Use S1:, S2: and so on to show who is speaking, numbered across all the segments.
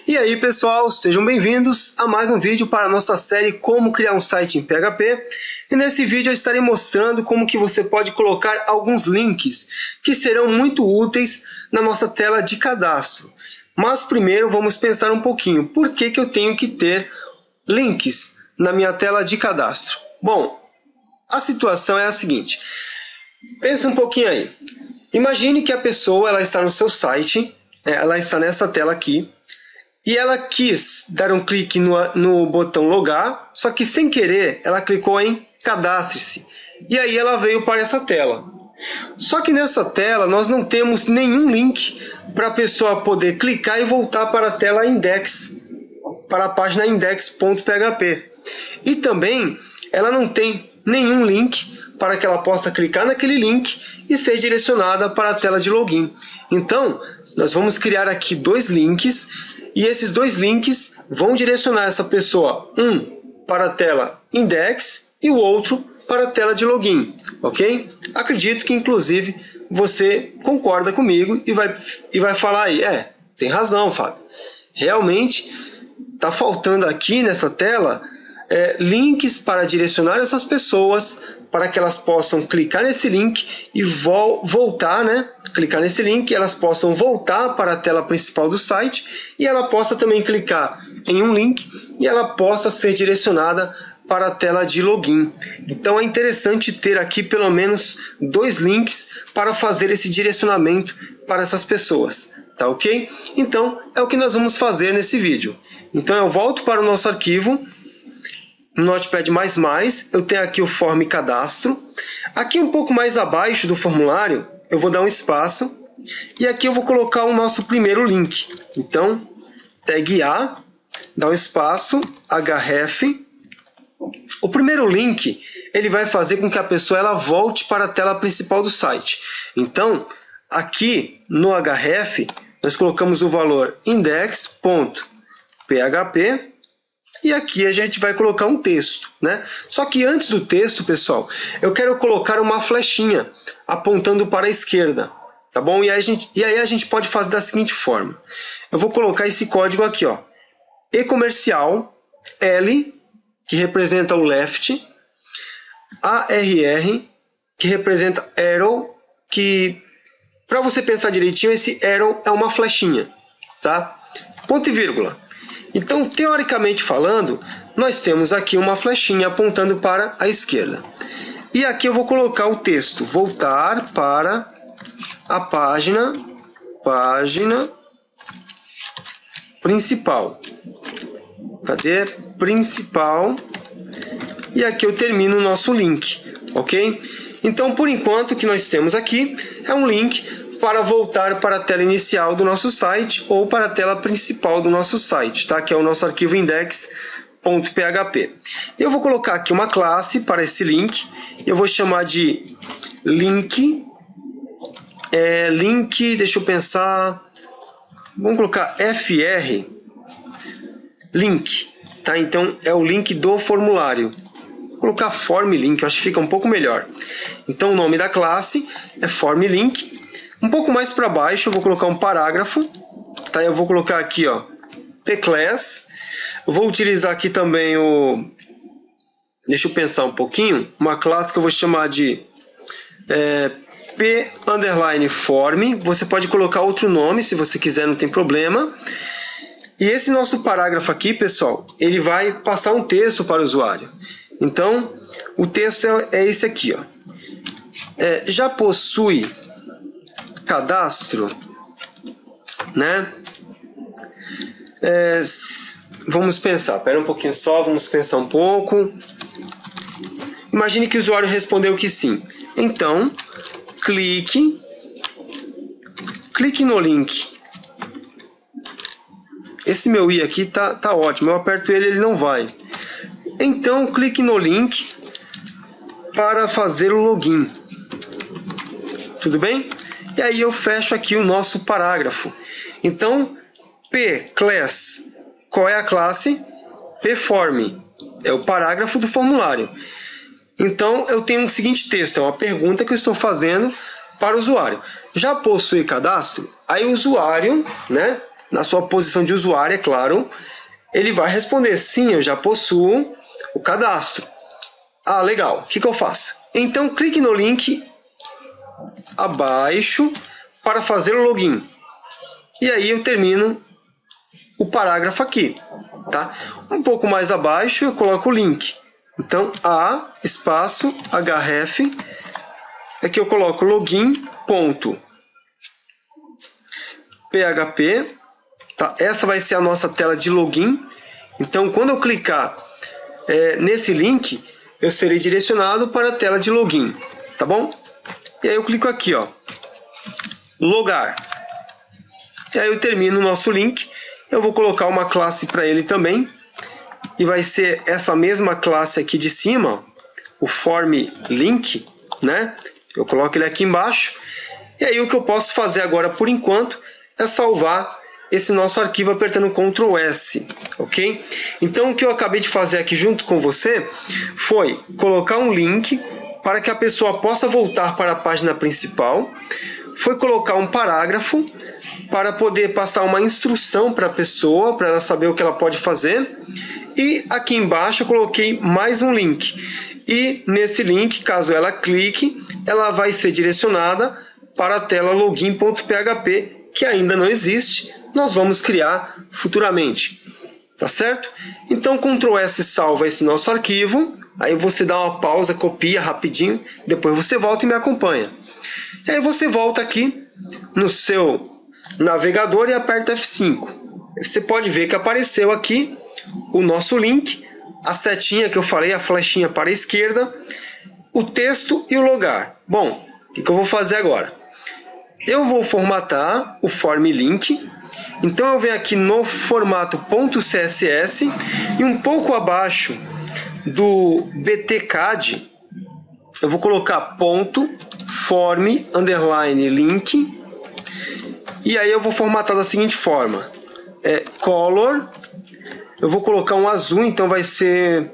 S1: E aí pessoal, sejam bem-vindos a mais um vídeo para a nossa série Como Criar um Site em PHP. E nesse vídeo eu estarei mostrando como que você pode colocar alguns links que serão muito úteis na nossa tela de cadastro. Mas primeiro vamos pensar um pouquinho, por que eu tenho que ter links na minha tela de cadastro? Bom, a situação é a seguinte, pensa um pouquinho aí. Imagine que a pessoa ela está no seu site, ela está nessa tela aqui, e ela quis dar um clique no botão logar, só que sem querer ela clicou em cadastre-se. E aí ela veio para essa tela. Só que nessa tela nós não temos nenhum link para a pessoa poder clicar e voltar para a tela index, para a página index.php. E também ela não tem nenhum link para que ela possa clicar naquele link e ser direcionada para a tela de login. Então, nós vamos criar aqui dois links. E esses dois links vão direcionar essa pessoa, um para a tela index e o outro para a tela de login, ok? Acredito que inclusive você concorda comigo e vai falar aí, tem razão, Fábio. Realmente está faltando aqui nessa tela links para direcionar essas pessoas para que elas possam clicar nesse link e voltar, clicar nesse link e elas possam voltar para a tela principal do site e ela possa também clicar em um link e ela possa ser direcionada para a tela de login. Então é interessante ter aqui pelo menos dois links para fazer esse direcionamento para essas pessoas, tá ok? Então é o que nós vamos fazer nesse vídeo. Então eu volto para o nosso arquivo. No Notepad++, eu tenho aqui o form cadastro. Aqui um pouco mais abaixo do formulário, eu vou dar um espaço. E aqui eu vou colocar o nosso primeiro link. Então, tag A, dá um espaço, href. O primeiro link, ele vai fazer com que a pessoa ela volte para a tela principal do site. Então, aqui no href, nós colocamos o valor index.php. E aqui a gente vai colocar um texto, Só que antes do texto, pessoal, eu quero colocar uma flechinha apontando para a esquerda, tá bom? E aí a gente pode fazer da seguinte forma. Eu vou colocar esse código aqui, ó. E comercial, L, que representa o left, ARR, que representa arrow, que, para você pensar direitinho, esse arrow é uma flechinha, tá? Ponto e vírgula. Então, teoricamente falando, nós temos aqui uma flechinha apontando para a esquerda. E aqui eu vou colocar o texto, voltar para a página principal. Cadê? Principal. E aqui eu termino o nosso link, ok? Então, por enquanto, o que nós temos aqui é um link para voltar para a tela inicial do nosso site ou para a tela principal do nosso site, tá? Que é o nosso arquivo index.php. Eu vou colocar aqui uma classe para esse link. Eu vou chamar de link. Deixa eu pensar. Vamos colocar fr link, tá? Então é o link do formulário. Vou colocar form link, eu acho que fica um pouco melhor. Então o nome da classe é form link. Um pouco mais para baixo eu vou colocar um parágrafo, tá? Eu vou colocar aqui, ó, pclass. Eu vou utilizar aqui também deixa eu pensar um pouquinho, uma classe que eu vou chamar de p_form. Você pode colocar outro nome se você quiser, não tem problema. E esse nosso parágrafo aqui, pessoal, ele vai passar um texto para o usuário. Então, o texto é esse aqui, ó. Já possui cadastro, vamos pensar, espera um pouquinho só, vamos pensar um pouco. Imagine que o usuário respondeu que sim. Então, clique no link. Esse meu i aqui tá ótimo, eu aperto ele não vai. Então, clique no link para fazer o login. Tudo bem? E aí eu fecho aqui o nosso parágrafo. Então, pclass, qual é a classe? pform, é o parágrafo do formulário. Então, eu tenho o seguinte texto, é uma pergunta que eu estou fazendo para o usuário. Já possui cadastro? Aí o usuário, na sua posição de usuário, é claro, ele vai responder: sim, eu já possuo o cadastro. Ah, legal. O que eu faço? Então, clique no link abaixo para fazer o login. E aí eu termino o parágrafo aqui, tá? Um pouco mais abaixo eu coloco o link. Então, a espaço href, aqui eu coloco login.php, tá? Essa vai ser a nossa tela de login. Então, quando eu clicar nesse link, eu serei direcionado para a tela de login, tá bom? E aí eu clico aqui, ó, logar. E aí eu termino o nosso link. Eu vou colocar uma classe para ele também. E vai ser essa mesma classe aqui de cima, o form link, né? Eu coloco ele aqui embaixo. E aí o que eu posso fazer agora por enquanto é salvar esse nosso arquivo apertando Ctrl S, ok? Então o que eu acabei de fazer aqui junto com você foi colocar um link para que a pessoa possa voltar para a página principal, foi colocar um parágrafo para poder passar uma instrução para a pessoa, para ela saber o que ela pode fazer, e aqui embaixo eu coloquei mais um link. E nesse link, caso ela clique, ela vai ser direcionada para a tela login.php, que ainda não existe, nós vamos criar futuramente. Tá certo? Então, Ctrl S salva esse nosso arquivo, aí você dá uma pausa, copia rapidinho, depois você volta e me acompanha. E aí você volta aqui no seu navegador e aperta F5. Você pode ver que apareceu aqui o nosso link, a setinha que eu falei, a flechinha para a esquerda, o texto e o logar. Bom, o que eu vou fazer agora? Eu vou formatar o form link. Então eu venho aqui no formato .css e um pouco abaixo do btcad eu vou colocar .form_link e aí eu vou formatar da seguinte forma: color, eu vou colocar um azul, então vai ser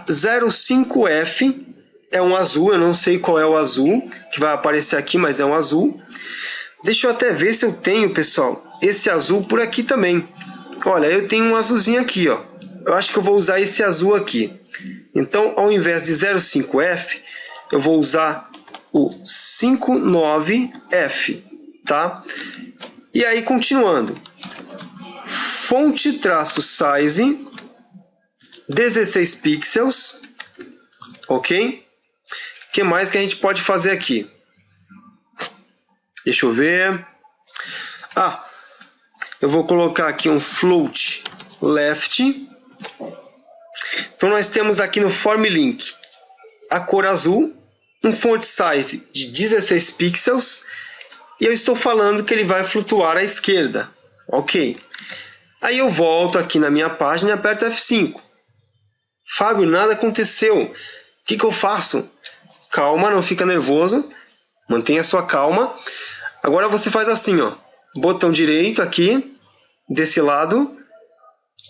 S1: 05F, é um azul, eu não sei qual é o azul que vai aparecer aqui, mas é um azul. Deixa eu até ver se eu tenho, pessoal, esse azul por aqui também. Olha, eu tenho um azulzinho aqui, ó. Eu acho que eu vou usar esse azul aqui. Então, ao invés de 05F, eu vou usar o 59F, tá? E aí, continuando. Font-size 16 pixels, ok? O que mais que a gente pode fazer aqui? Deixa eu ver. Eu vou colocar aqui um float left. Então nós temos aqui no form link a cor azul, um font size de 16 pixels e eu estou falando que ele vai flutuar à esquerda, ok? Aí eu volto aqui na minha página e aperto F5. Fábio, nada aconteceu. O que eu faço? Calma, não fica nervoso. Mantenha sua calma. Agora você faz assim, ó. Botão direito aqui, desse lado.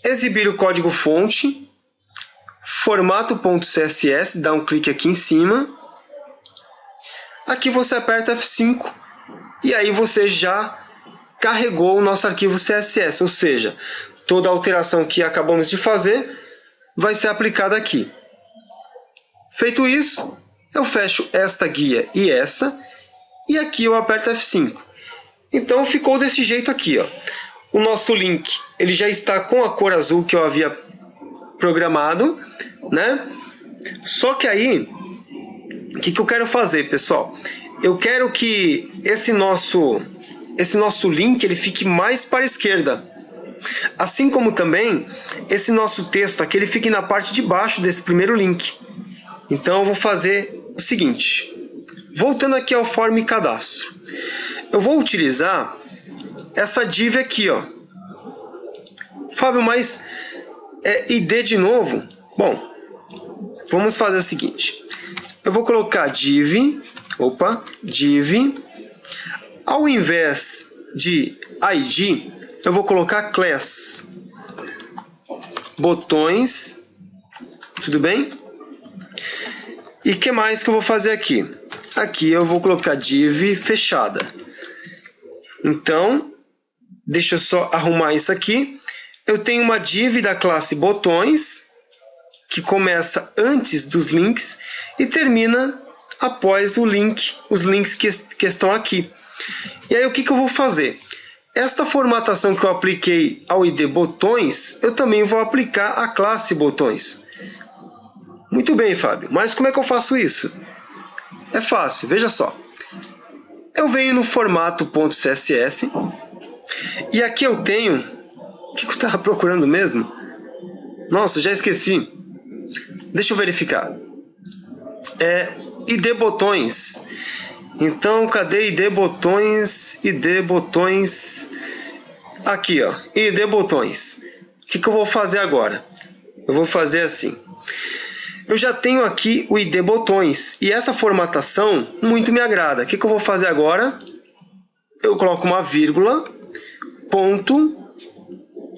S1: Exibir o código fonte. Formato.css, dá um clique aqui em cima. Aqui você aperta F5. E aí você já carregou o nosso arquivo CSS. Ou seja, toda a alteração que acabamos de fazer vai ser aplicada aqui. Feito isso, eu fecho esta guia e esta. E aqui eu aperto F5. Então ficou desse jeito aqui, ó. O nosso link ele já está com a cor azul que eu havia programado, né? Só que aí, o que eu quero fazer, pessoal? Eu quero que esse nosso link ele fique mais para a esquerda. Assim como também esse nosso texto aqui ele fique na parte de baixo desse primeiro link. Então eu vou fazer o seguinte. Voltando aqui ao form cadastro. Eu vou utilizar essa div aqui, ó. Fábio, mas ID de novo? Bom, vamos fazer o seguinte. Eu vou colocar div. Ao invés de ID, eu vou colocar class. Botões. Tudo bem? E o que mais que eu vou fazer aqui? Aqui eu vou colocar div fechada. Então, deixa eu só arrumar isso aqui. Eu tenho uma div da classe botões, que começa antes dos links e termina após o link, os links que estão aqui. E aí o que eu vou fazer? Esta formatação que eu apliquei ao ID botões, eu também vou aplicar à classe botões. Muito bem, Fábio, mas como é que eu faço isso? É fácil, veja só. Eu venho no formato .css e aqui eu tenho... O que eu estava procurando mesmo? Nossa, já esqueci. Deixa eu verificar. É ID botões. Então, cadê ID botões? ID botões. Aqui, ó. ID botões. O que eu vou fazer agora? Eu vou fazer assim. Eu já tenho aqui o ID botões. E essa formatação muito me agrada. O que eu vou fazer agora? Eu coloco uma vírgula, ponto,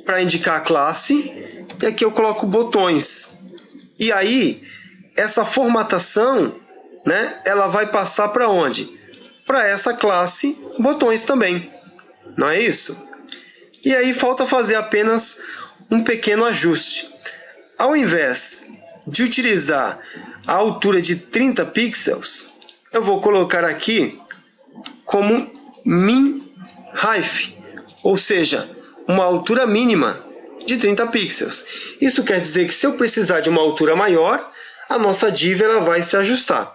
S1: para indicar a classe. E aqui eu coloco botões. E aí, essa formatação, né, ela vai passar para onde? Para essa classe botões também. Não é isso? E aí falta fazer apenas um pequeno ajuste. Ao invés de utilizar a altura de 30 pixels, eu vou colocar aqui como min height, ou seja, uma altura mínima de 30 pixels. Isso quer dizer que se eu precisar de uma altura maior, a nossa div ela vai se ajustar.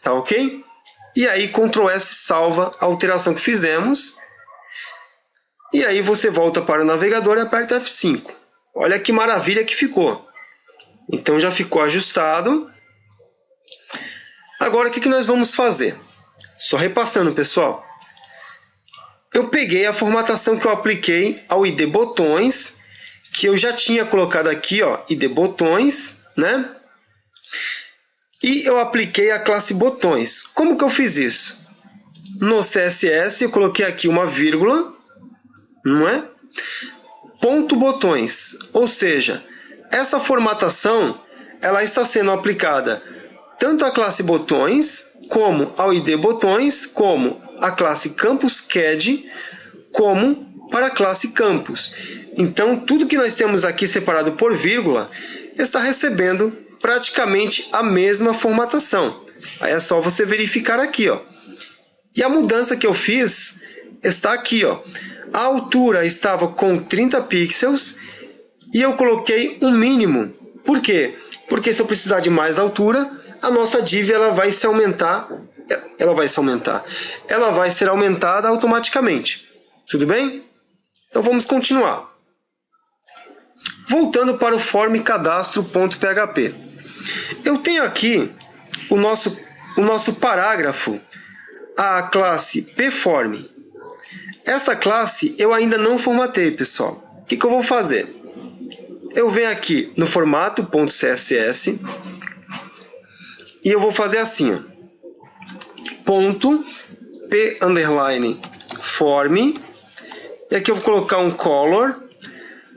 S1: Tá ok? E aí Ctrl S salva a alteração que fizemos. E aí você volta para o navegador e aperta F5. Olha que maravilha que ficou. Então já ficou ajustado. Agora o que nós vamos fazer? Só repassando, pessoal. Eu peguei a formatação que eu apliquei ao ID botões, que eu já tinha colocado aqui, ó, ID botões, né? E eu apliquei a classe botões. Como que eu fiz isso? No CSS eu coloquei aqui uma vírgula, não é? Ponto botões, ou seja, essa formatação ela está sendo aplicada tanto à classe botões, como ao ID botões, como à classe campus CAD, como para a classe campus. Então, tudo que nós temos aqui separado por vírgula está recebendo praticamente a mesma formatação. Aí é só você verificar aqui, ó. E a mudança que eu fiz está aqui, ó. A altura estava com 30 pixels e eu coloquei um mínimo. Por quê? Porque se eu precisar de mais altura, a nossa div ela vai se aumentar. Ela vai ser aumentada automaticamente. Tudo bem? Então vamos continuar. Voltando para o form cadastro.php. Eu tenho aqui o nosso parágrafo, a classe pform. Essa classe eu ainda não formatei, pessoal. O que eu vou fazer? Eu venho aqui no formato .css e eu vou fazer assim, ó, ponto p_form, e aqui eu vou colocar um color.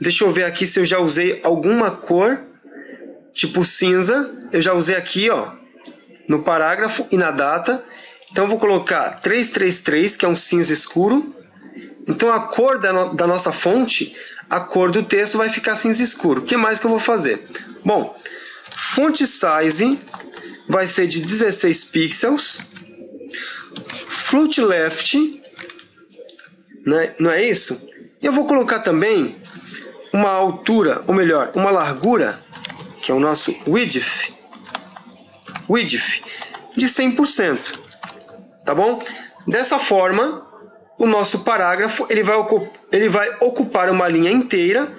S1: Deixa eu ver aqui se eu já usei alguma cor, tipo cinza. Eu já usei aqui, ó, no parágrafo e na data. Então eu vou colocar 333, que é um cinza escuro. Então a cor da nossa fonte, a cor do texto vai ficar cinza escuro. O que mais que eu vou fazer? Bom, font size vai ser de 16 pixels. Float left, né? Não é isso? E eu vou colocar também uma altura, ou melhor, uma largura, que é o nosso width de 100%. Tá bom? Dessa forma, o nosso parágrafo ele vai ocupar uma linha inteira,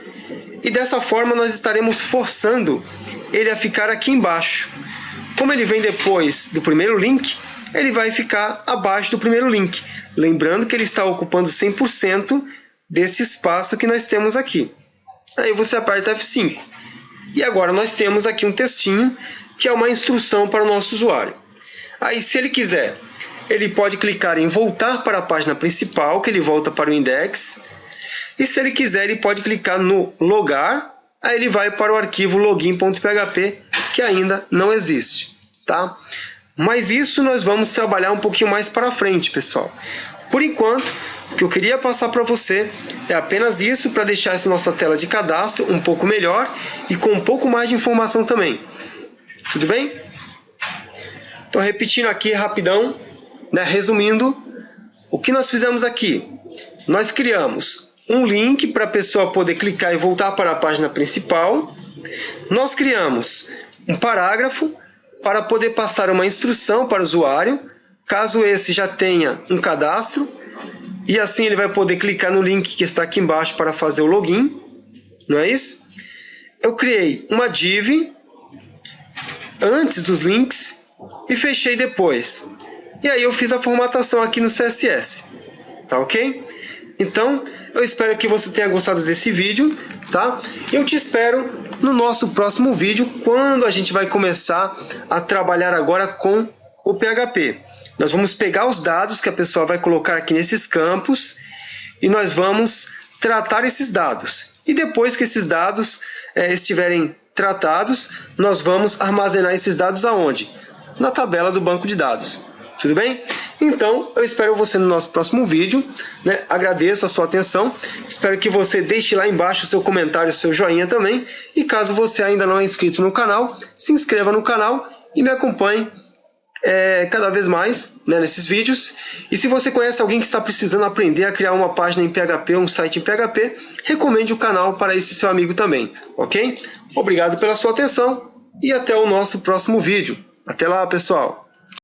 S1: e dessa forma nós estaremos forçando ele a ficar aqui embaixo. Como ele vem depois do primeiro link, ele vai ficar abaixo do primeiro link. Lembrando que ele está ocupando 100% desse espaço que nós temos aqui. Aí você aperta F5. E agora nós temos aqui um textinho que é uma instrução para o nosso usuário. Aí, se ele quiser, ele pode clicar em voltar para a página principal, que ele volta para o index. E se ele quiser, ele pode clicar no logar, aí ele vai para o arquivo login.php, que ainda não existe, tá? Mas isso nós vamos trabalhar um pouquinho mais para frente, pessoal. Por enquanto, o que eu queria passar para você é apenas isso, para deixar essa nossa tela de cadastro um pouco melhor e com um pouco mais de informação também. Tudo bem? Então, repetindo aqui rapidão, né, resumindo, o que nós fizemos aqui? Nós criamos um link para a pessoa poder clicar e voltar para a página principal. Nós criamos um parágrafo para poder passar uma instrução para o usuário, caso esse já tenha um cadastro, e assim ele vai poder clicar no link que está aqui embaixo para fazer o login, não é isso? Eu criei uma div antes dos links e fechei depois. E aí eu fiz a formatação aqui no CSS, tá ok? Então, eu espero que você tenha gostado desse vídeo, tá? Eu te espero no nosso próximo vídeo, quando a gente vai começar a trabalhar agora com o PHP. Nós vamos pegar os dados que a pessoa vai colocar aqui nesses campos e nós vamos tratar esses dados. E depois que esses dados estiverem tratados, nós vamos armazenar esses dados aonde? Na tabela do banco de dados. Tudo bem? Então, eu espero você no nosso próximo vídeo, né? Agradeço a sua atenção. Espero que você deixe lá embaixo o seu comentário, o seu joinha também. E caso você ainda não é inscrito no canal, se inscreva no canal e me acompanhe cada vez mais, né, nesses vídeos. E se você conhece alguém que está precisando aprender a criar uma página em PHP, um site em PHP, recomende o canal para esse seu amigo também, ok? Obrigado pela sua atenção e até o nosso próximo vídeo. Até lá, pessoal!